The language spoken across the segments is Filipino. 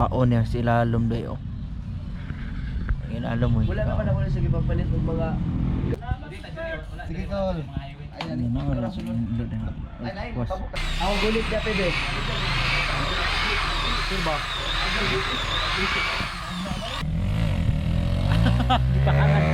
Niya sila lumday oh. Ang alam mo. Wala naman ako na sige papalit ng mga. Sige tol. Ayan, ako gulit niya pwede. Diba? Di pa kangan.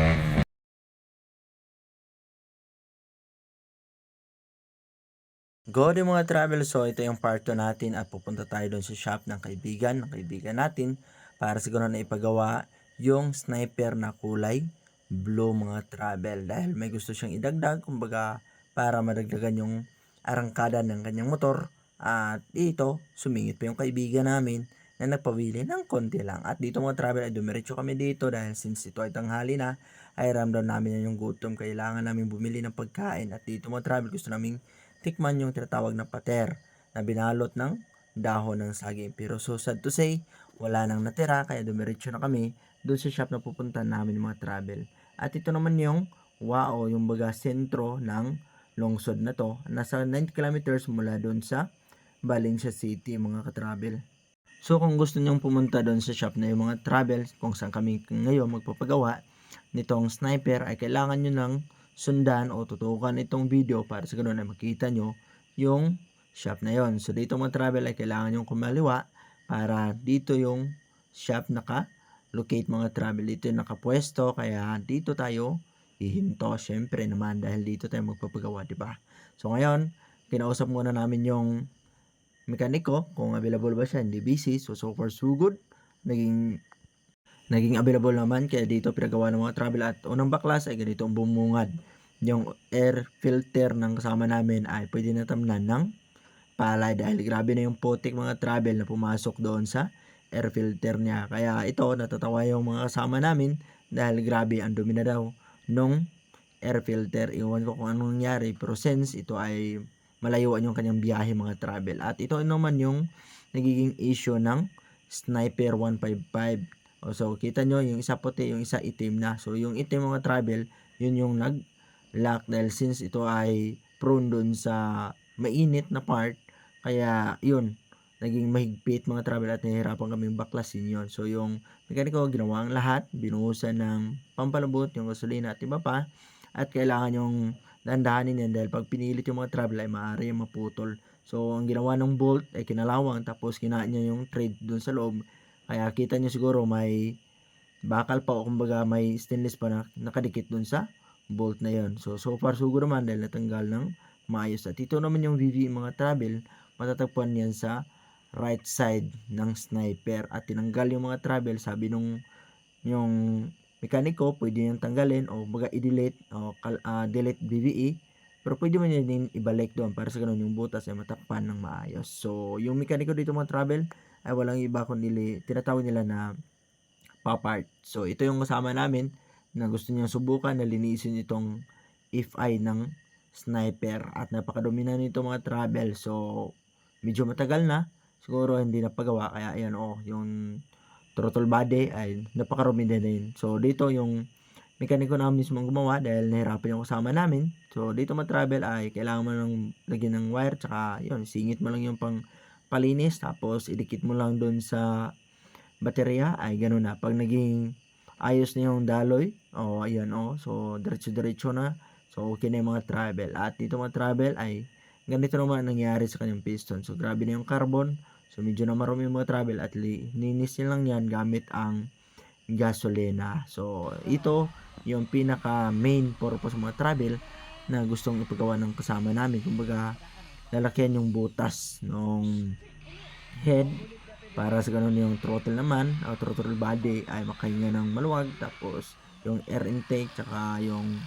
Good mga travel, so ito yung part 2 natin at pupunta tayo doon sa shop ng kaibigan natin para siguro na ipagawa yung sniper na kulay blue mga travel dahil may gusto siyang idagdag kumbaga para madagdagan yung arangkada ng kanyang motor at dito sumingit pa yung kaibigan namin na nagpawili ng konti lang at dito mga travel ay dumiretso kami dito dahil since ito ay tanghali na ay ramdam namin yung gutom, kailangan namin bumili ng pagkain at dito mga travel gusto namin tikman yung tinatawag na pater na binalot ng dahon ng saging. Pero so sad to say, wala nang natira kaya dumiretso na kami doon sa shop na pupuntahan namin mga travel. At ito naman yung Wao, yung baga sentro ng lungsod na to. Nasa 9 kilometers mula doon sa Valencia City mga ka-travel. So kung gusto nyong pumunta doon sa shop na yung mga travel kung saan kami ngayon magpapagawa nitong sniper ay kailangan nyo ng sundan o tutukan itong video para sa ganun ay makita nyo yung shop na yon. So dito mga travel ay kailangan yung kumaliwa para dito yung shop naka-locate mga travel. Dito yung nakapwesto kaya dito tayo hihinto syempre naman dahil dito tayo magpapagawa, di ba? So ngayon, kinausap muna namin yung mekaniko kung available ba siya, hindi busy. So far so good. Naging available naman kaya dito pinagawa ng mga travel at unang baklas ay ganito ang bumungad. Yung air filter ng kasama namin ay pwede natamnan ng palay dahil grabe na yung putik mga travel na pumasok doon sa air filter niya. Kaya ito natatawa yung mga kasama namin dahil grabe ang dumi na daw nung air filter. Iwan ko kung anong nangyari pero since ito ay malayuan yung kanyang biyahe mga travel. At ito naman yung nagiging issue ng Sniper 155. So, kita nyo, yung isa puti, yung isa itim na. So, yung itim mga travel, yun yung nag-lock dahil since ito ay prone dun sa mainit na part, kaya yun, naging mahigpit mga travel at nahihirapan kaming baklasin yun. So, yung mekaniko, ginawa ang lahat, binuhusan ng pampalubot, yung gasolina at iba pa, at kailangan yung dandahanin yan dahil pag pinilit yung mga travel ay maaari yung maputol. So, ang ginawa ng bolt ay kinalawang tapos kinain niya yung thread dun sa loob. Kaya kita nyo siguro may bakal pa o kumbaga may stainless pa na nakadikit dun sa bolt na yon. So far so good naman dahil natanggal ng maayos. At ito naman yung VV mga travel, matatagpuan yan sa right side ng sniper. At tinanggal yung mga travel, sabi nung yung mekaniko, pwede niyang tanggalin o baga i-delete o delete VVE. Pero pwede mo din ibalik doon para sa ganun yung butas ay matakpan ng maayos. So, yung mekaniko dito mga travel ay walang iba kundi tinatawag nila na pa-part. So, ito yung kasama namin na gusto niyang subukan na linisin itong FI ng sniper at napakadumi na nito mga travel. So, medyo matagal na. Siguro hindi napagawa kaya ayan yung throttle body ay napakarumi din. So, dito yung mekaniko na mismo gumawa dahil nahirapan yung kasama namin. So, dito ma-travel ay kailangan mo lang lagyan ng wire tsaka yun, singit mo lang yung pang palinis tapos idikit mo lang doon sa baterya ay ganoon na. Pag naging ayos na yung daloy, ayan so diretso-diretso na. So, okay na yung mga travel. At dito mga travel ay ganito naman ang nangyari sa kanyang piston. So, grabe na yung carbon. So, medyo na marumi yung mga travel at linis nyo lang yan gamit ang gasolina. So, ito yung pinaka main purpose ng mga travel na gustong ipagawa ng kasama namin. Kumbaga, lalakyan yung butas ng head para sa ganun yung throttle naman o throttle body ay makahinga ng maluwag. Tapos, yung air intake tsaka yung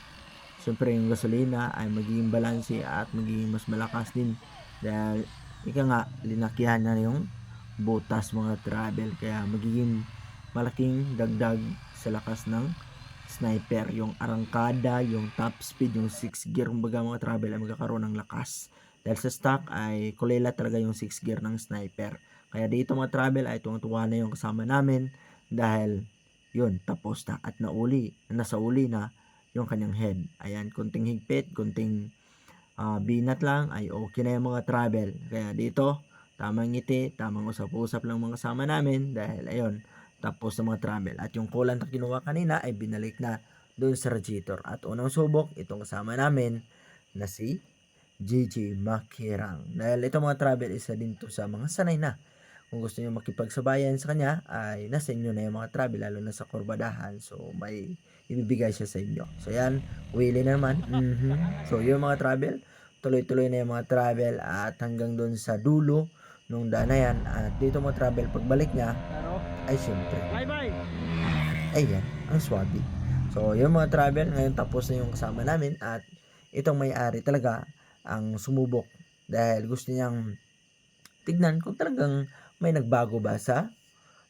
siyempre yung gasolina ay magiging balanse at magiging mas malakas din dahil ika nga linakihan na yung butas mga travel kaya magiging malaking dagdag sa lakas ng sniper, yung arangkada, yung top speed, yung 6 gear kumbaga mga travel ay magkakaroon ng lakas dahil sa stock ay kulela talaga yung 6 gear ng sniper. Kaya dito mga travel ay tuwang-tuwa na yung kasama namin dahil yun tapos na at nasa uli na yung kanyang head. Ayan, kunting higpit, kunting binat lang ay okay na yung mga travel. Kaya dito tamang ngiti, tamang usap-usap lang mga kasama namin dahil ayun, tapos sa mga travel. At yung coolant na kinuha kanina ay binalik na doon sa radiator. At unang subok, itong kasama namin na si Gigi Makirang. Dahil ito mga travel, isa din to sa mga sanay na. Kung gusto niyo makipagsabayan sa kanya, ay nasa inyo na yung mga travel, lalo na sa kurbadahan. So, may ibibigay siya sa inyo. So, yan. Willie na naman. So, yung mga travel, tuloy-tuloy na yung mga travel at hanggang doon sa dulo nung daan na yan. At dito mga travel, pagbalik niya, ay syempre, ayan, ang swabe. So, yung mga travel, ngayon tapos na yung kasama namin at itong may-ari talaga ang sumubok dahil gusto niyang tignan kung talagang may nagbago ba sa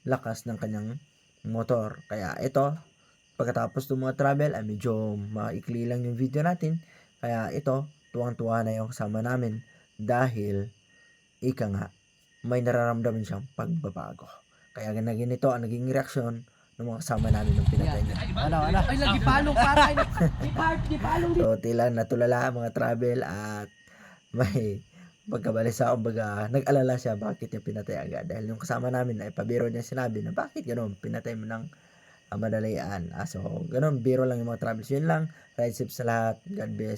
lakas ng kanyang motor. Kaya ito, pagkatapos ng mga travel ay medyo maikli lang yung video natin. Kaya ito, tuwang-tuwa na yung kasama namin dahil ika nga, may nararamdaman siyang pagbabago. Kaya ganito ang naging reaksyon ng mga kasama namin nung pinatay niya. Ay, lagi palong para. Di palong. So, tila natulala mga travel at may pagkabalisa, kumbaga, nag-alala siya bakit niya pinatay agad. Dahil yung kasama namin ay pabiro niya sinabi na bakit gano'n, pinatay mo ng madalian. So, gano'n, biro lang yung mga travels. Yun lang, ride safe sa lahat. God bless.